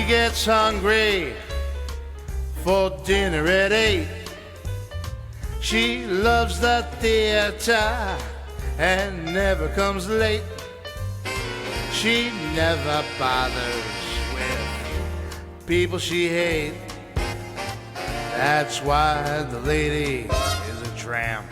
gets hungry for dinner at 8. She loves the theater and never comes late. She never bothers with people she hates. That's why the lady is a tramp.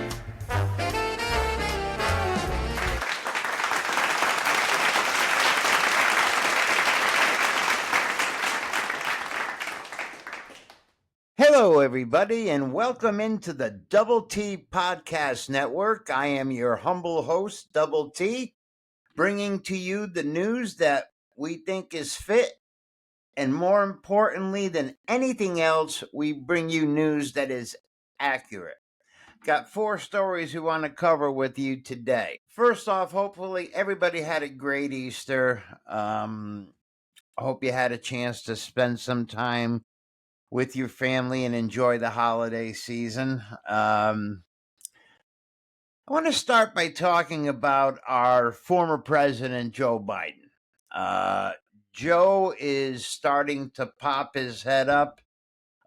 Hello, everybody, and welcome into the Double T Podcast Network. I am your humble host, Double T, bringing to you the news that we think is fit. And more importantly than anything else, we bring you news that is accurate. Got 4 stories we want to cover with you today. First off, hopefully everybody had a great Easter. I hope you had a chance to spend some time with your family and enjoy the holiday season. I want to start by talking about our former president, Joe Biden. Joe is starting to pop his head up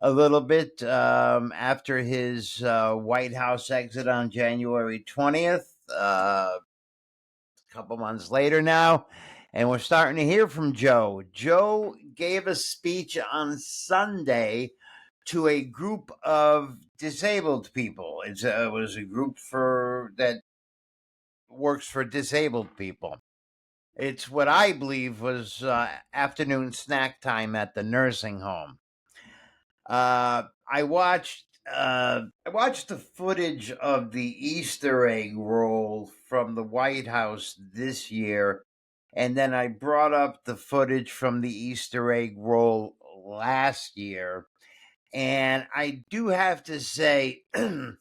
a little bit after his White House exit on January 20th, a couple months later now, and we're starting to hear from Joe. Joe gave a speech on Sunday to a group of disabled people. It was a group that works for disabled people. It's what I believe was afternoon snack time at the nursing home. I watched the footage of the Easter egg roll from the White House this year, and then I brought up the footage from the Easter egg roll last year. And I do have to say, thank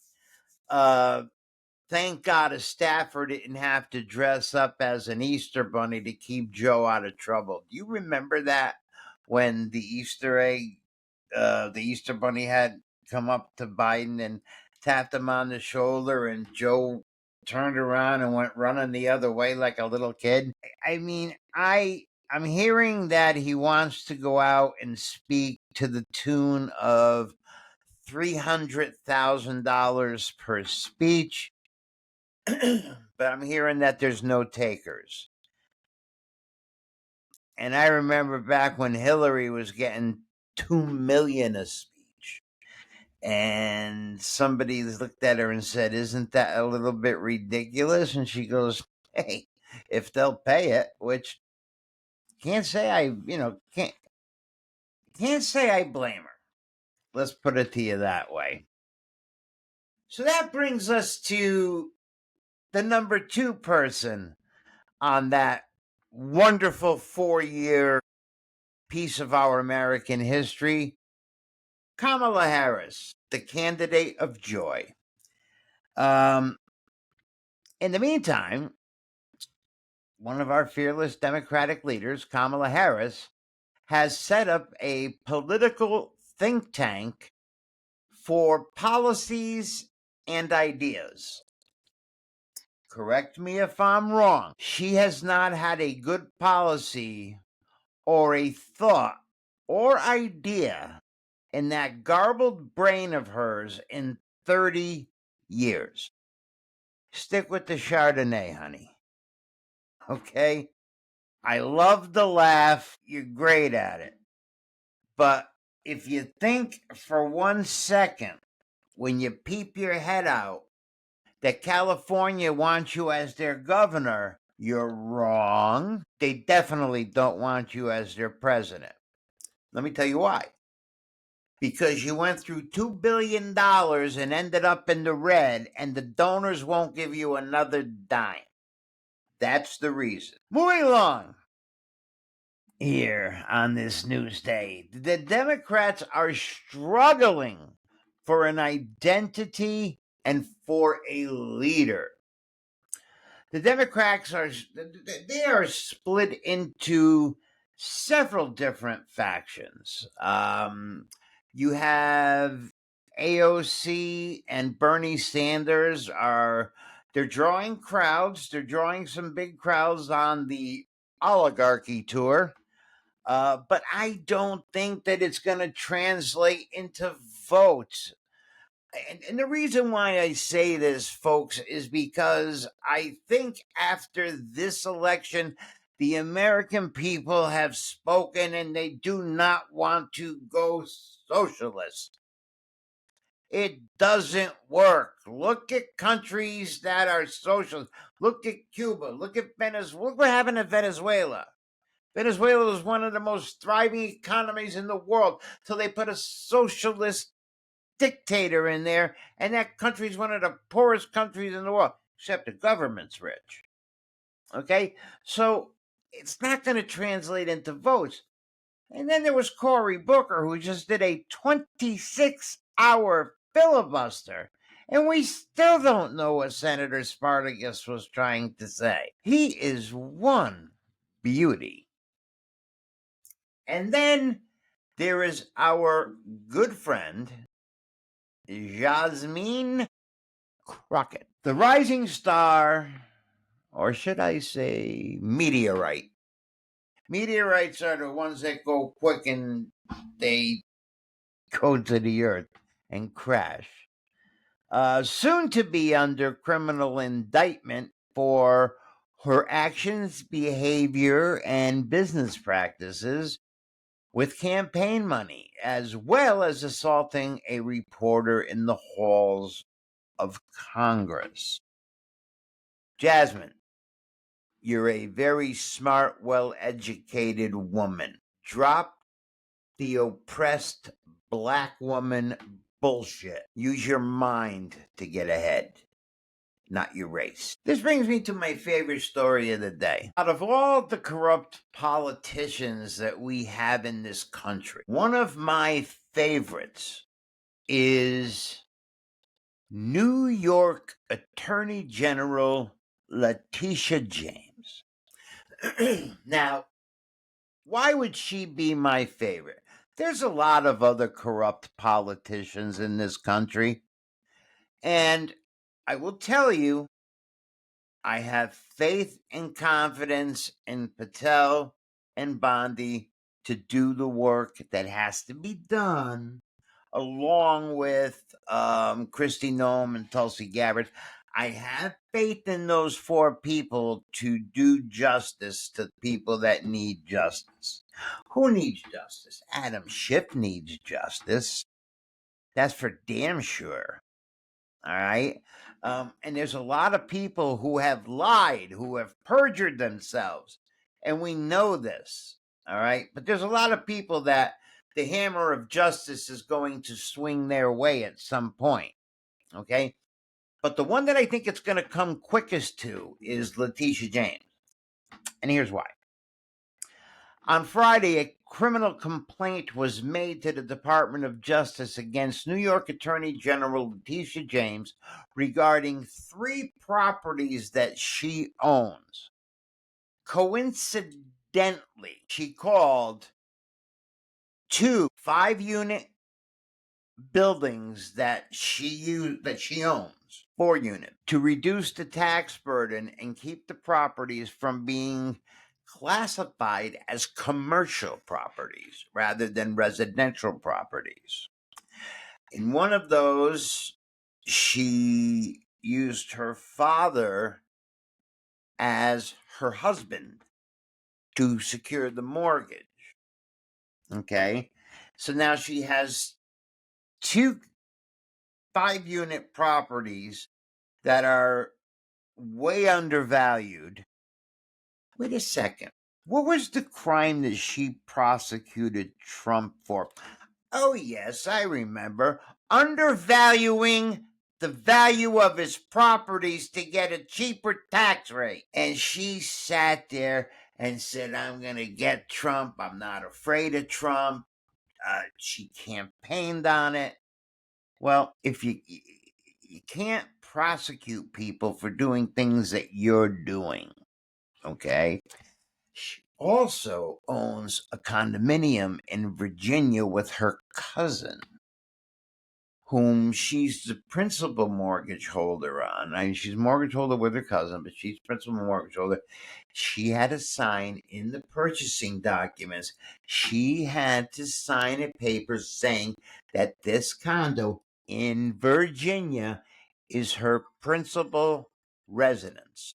God a staffer didn't have to dress up as an Easter bunny to keep Joe out of trouble. Do you remember that when the Easter bunny had come up to Biden and tapped him on the shoulder, and Joe turned around and went running the other way like a little kid? I mean, I'm hearing that he wants to go out and speak to the tune of $300,000 per speech, but I'm hearing that there's no takers. And I remember back when Hillary was getting $2 million a speech, and somebody looked at her and said, "Isn't that a little bit ridiculous?" And she goes, "Hey, if they'll pay it," which can't say I blame her. Let's put it to you that way. So that brings us to the number 2 person on that wonderful 4-year piece of our American history, Kamala Harris, the candidate of joy. In the meantime, one of our fearless Democratic leaders, Kamala Harris, has set up a political think tank for policies and ideas. Correct me if I'm wrong. She has not had a good policy or a thought or idea in that garbled brain of hers in 30 years. Stick with the Chardonnay, honey. Okay? I love the laugh. You're great at it. But if you think for 1 second, when you peep your head out, that California wants you as their governor, you're wrong. They definitely don't want you as their president. Let me tell you why. Because you went through $2 billion and ended up in the red, and the donors won't give you another dime. That's the reason. Moving along. Here on this news day, the Democrats are struggling for an identity and for a leader. The Democrats are split into several different factions. You have AOC and Bernie Sanders they're drawing crowds. They're drawing some big crowds on the oligarchy tour. But I don't think that it's going to translate into votes. And the reason why I say this, folks, is because I think after this election, the American people have spoken and they do not want to go socialist. It doesn't work. Look at countries that are socialist. Look at Cuba. Look at Venezuela. Look what happened in Venezuela. Venezuela is one of the most thriving economies in the world. So they put a socialist dictator in there, and that country is one of the poorest countries in the world, except the government's rich. Okay? So it's not going to translate into votes. And then there was Cory Booker, who just did a 26-hour filibuster. And we still don't know what Senator Spartacus was trying to say. He is one beauty. And then there is our good friend, Jasmine Crockett, the rising star, or should I say meteorite. Meteorites are the ones that go quick and they go to the earth and crash. Soon to be under criminal indictment for her actions, behavior, and business practices with campaign money, as well as assaulting a reporter in the halls of Congress. Jasmine, you're a very smart, well-educated woman. Drop the oppressed black woman bullshit. Use your mind to get ahead, not your race. This brings me to my favorite story of the day. Out of all the corrupt politicians that we have in this country, one of my favorites is New York Attorney General Letitia James. Now, why would she be my favorite? There's a lot of other corrupt politicians in this country. And I will tell you, I have faith and confidence in Patel and Bondi to do the work that has to be done, along with Kristi Noem and Tulsi Gabbard. I have faith in those four people to do justice to people that need justice. Who needs justice? Adam Schiff needs justice. That's for damn sure. All right. And there's a lot of people who have lied, who have perjured themselves. And we know this. All right. But there's a lot of people that the hammer of justice is going to swing their way at some point. Okay. But the one that I think it's going to come quickest to is Letitia James. And here's why. On Friday, a criminal complaint was made to the Department of Justice against New York Attorney General Letitia James regarding 3 properties that she owns. Coincidentally, she called 2 5-unit buildings that she owns, 4-unit, to reduce the tax burden and keep the properties from being classified as commercial properties rather than residential properties. In one of those, she used her father as her husband to secure the mortgage. Okay. So now she has 2 5-unit properties that are way undervalued. Wait a second. What was the crime that she prosecuted Trump for? Oh, yes, I remember. Undervaluing the value of his properties to get a cheaper tax rate. And she sat there and said, I'm going to get Trump. I'm not afraid of Trump. She campaigned on it. Well, if you can't prosecute people for doing things that you're doing, okay? She also owns a condominium in Virginia with her cousin, whom she's the principal mortgage holder on. I mean, she's mortgage holder with her cousin, but she's principal mortgage holder. She had to sign in the purchasing documents. She had to sign a paper saying that this condo in Virginia is her principal residence.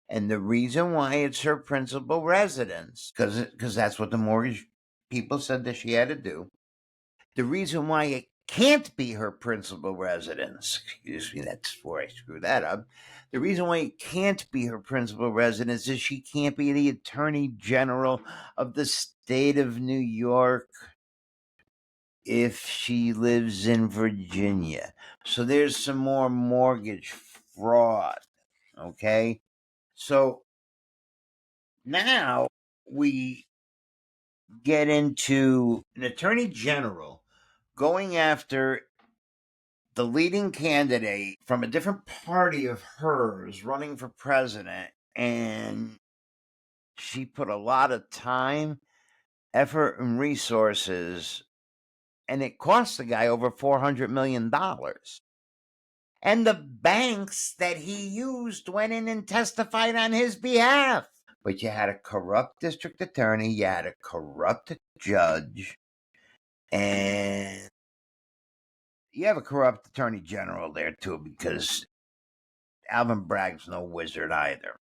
And the reason why it's her principal residence, because that's what the mortgage people said that she had to do. The reason why it can't be her principal residence, excuse me, that's where I screwed that up. The reason why it can't be her principal residence is she can't be the Attorney General of the state of New York if she lives in Virginia. So there's some more mortgage fraud, okay? So now we get into an Attorney General going after the leading candidate from a different party of hers running for president, and she put a lot of time, effort, and resources, and it cost the guy over $400 million. And the banks that he used went in and testified on his behalf. But you had a corrupt district attorney, you had a corrupt judge, and you have a corrupt attorney general there too, because Alvin Bragg's no wizard either.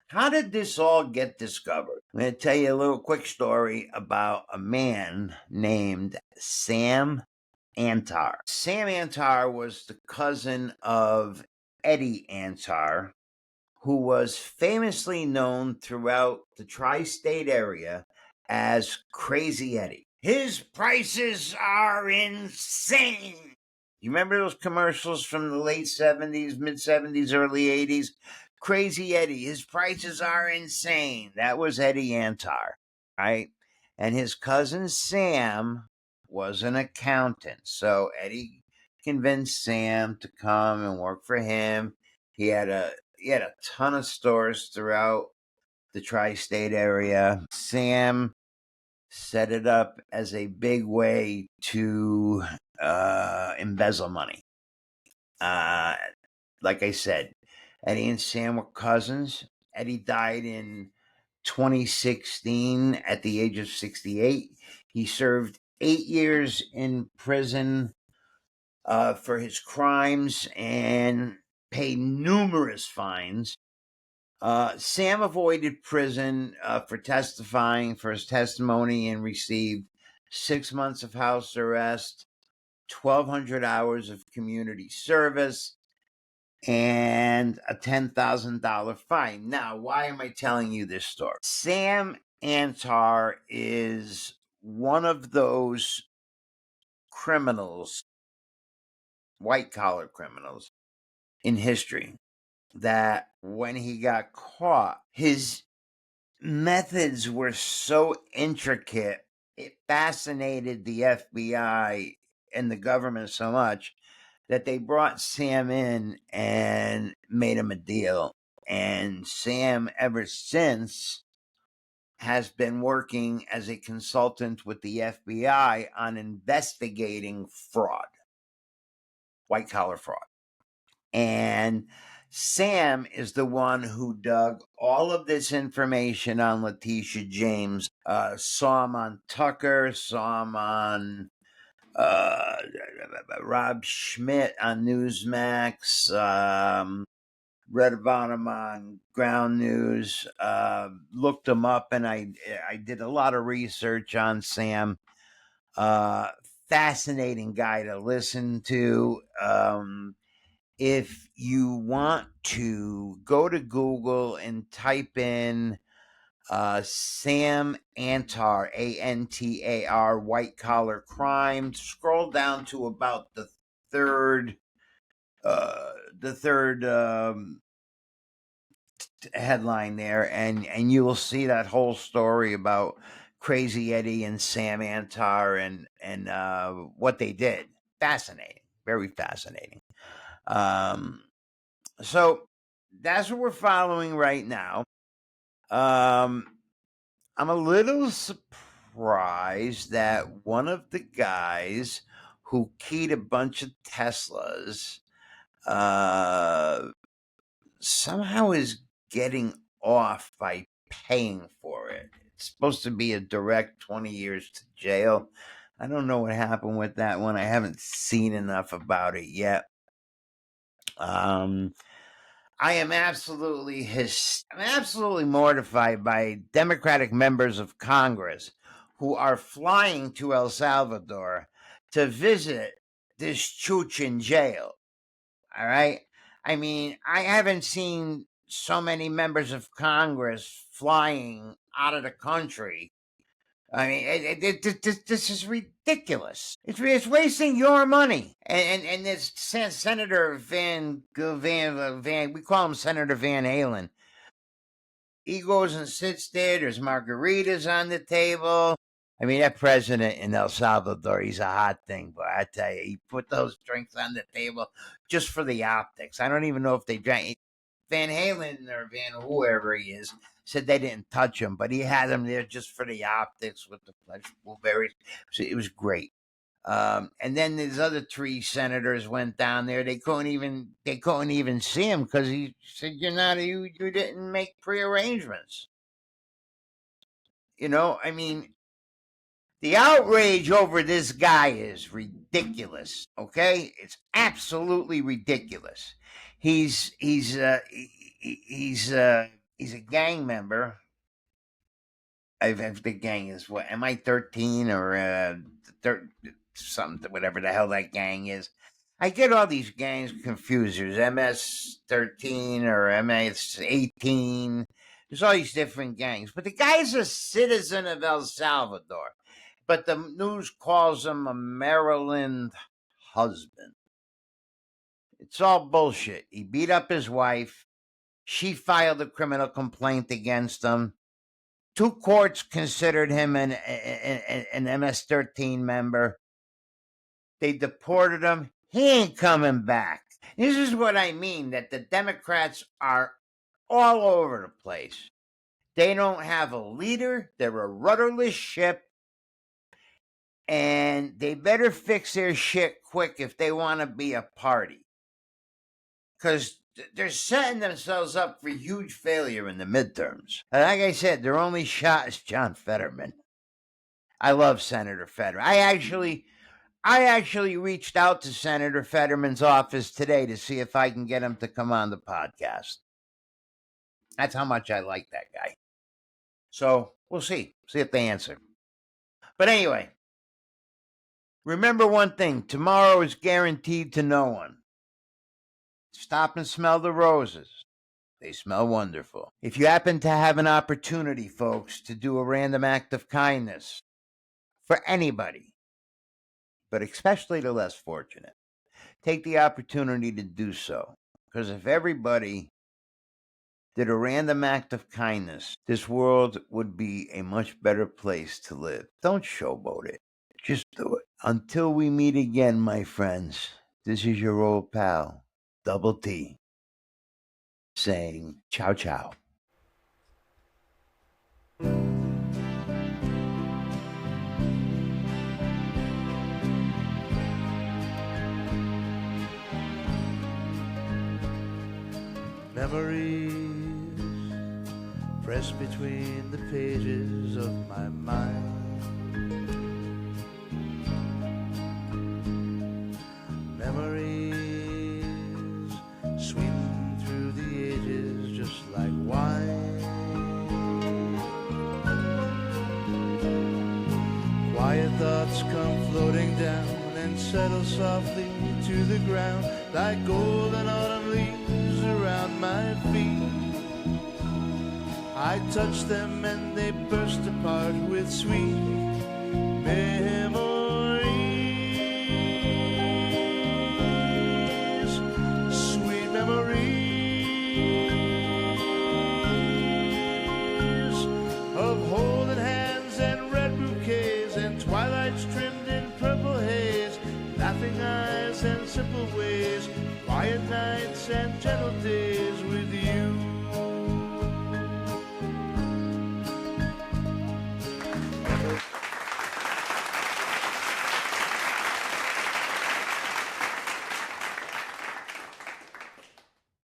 How did this all get discovered? I'm going to tell you a little quick story about a man named Sam Antar. Sam Antar was the cousin of Eddie Antar, who was famously known throughout the tri-state area as Crazy Eddie. His prices are insane. You remember those commercials from the late 70s, mid 70s, early 80s? Crazy Eddie, his prices are insane. That was Eddie Antar, right? And his cousin Sam was an accountant. So Eddie convinced Sam to come and work for him. He had a ton of stores throughout the tri-state area. Sam set it up as a big way to embezzle money. Like I said, Eddie and Sam were cousins. Eddie died in 2016 at the age of 68. He served 8 years in prison for his crimes and paid numerous fines. Sam avoided prison for testifying for his testimony and received 6 months of house arrest, 1,200 hours of community service, and a $10,000 fine. Now, why am I telling you this story? Sam Antar is one of those criminals, white-collar criminals, in history that when he got caught, his methods were so intricate, it fascinated the FBI and the government so much that they brought Sam in and made him a deal. And Sam, ever since, has been working as a consultant with the FBI on investigating fraud, white collar fraud. And Sam is the one who dug all of this information on Letitia James, saw him on Tucker, saw him on Rob Schmidt on Newsmax, read about him on Ground News, looked him up, and I did a lot of research on Sam. Fascinating guy to listen to. If you want to go to Google and type in Sam Antar, Antar, white collar crime, scroll down to about the third headline there, and you will see that whole story about Crazy Eddie and Sam Antar and what they did. Fascinating, very fascinating. So that's what we're following right now. I'm a little surprised that one of the guys who keyed a bunch of Teslas somehow is getting off by paying for it. It's supposed to be a direct 20 years to jail. I don't know what happened with that one. I haven't seen enough about it yet. I am absolutely mortified by Democratic members of Congress who are flying to El Salvador to visit this chooch in jail. All right. I mean, I haven't seen so many members of Congress flying out of the country. I mean, this is ridiculous. It's wasting your money. And this Senator Van, we call him Senator Van Halen. He goes and sits there. There's margaritas on the table. I mean, that president in El Salvador, he's a hot thing, but I tell you, he put those drinks on the table just for the optics. I don't even know if they drank. Van Halen or Van whoever he is said they didn't touch him, but he had them there just for the optics with the fresh blueberries. So it was great. And then these other three senators went down there. They couldn't even see him because he said, you didn't make prearrangements. You know, I mean, the outrage over this guy is ridiculous. Okay, it's absolutely ridiculous. He's a gang member. The gang is what? Am I 13 or something? Whatever the hell that gang is. I get all these gangs confused. There's MS-13 or MS-18. There's all these different gangs. But the guy's a citizen of El Salvador. But the news calls him a Maryland husband. It's all bullshit. He beat up his wife. She filed a criminal complaint against him. 2 courts considered him an MS-13 member. They deported him. He ain't coming back. This is what I mean, that the Democrats are all over the place. They don't have a leader. They're a rudderless ship. And they better fix their shit quick if they want to be a party. Because they're setting themselves up for huge failure in the midterms. And like I said, their only shot is John Fetterman. I love Senator Fetterman. I actually reached out to Senator Fetterman's office today to see if I can get him to come on the podcast. That's how much I like that guy. So we'll see. See if they answer. But anyway, remember one thing. Tomorrow is guaranteed to no one. Stop and smell the roses. They smell wonderful. If you happen to have an opportunity, folks, to do a random act of kindness for anybody, but especially the less fortunate, take the opportunity to do so. Because if everybody did a random act of kindness, this world would be a much better place to live. Don't showboat it. Just do it. Until we meet again, my friends, this is your old pal, Double T, saying ciao ciao. Memories pressed between the pages of my mind. Memories sweeping through the ages just like wine. Quiet thoughts come floating down and settle softly to the ground like golden autumn leaves around my feet. I touch them and they burst apart with sweet memories. Sweet memories of holding hands and red bouquets and twilights trimmed in purple haze, laughing eyes and simple ways, quiet nights and gentle days with you.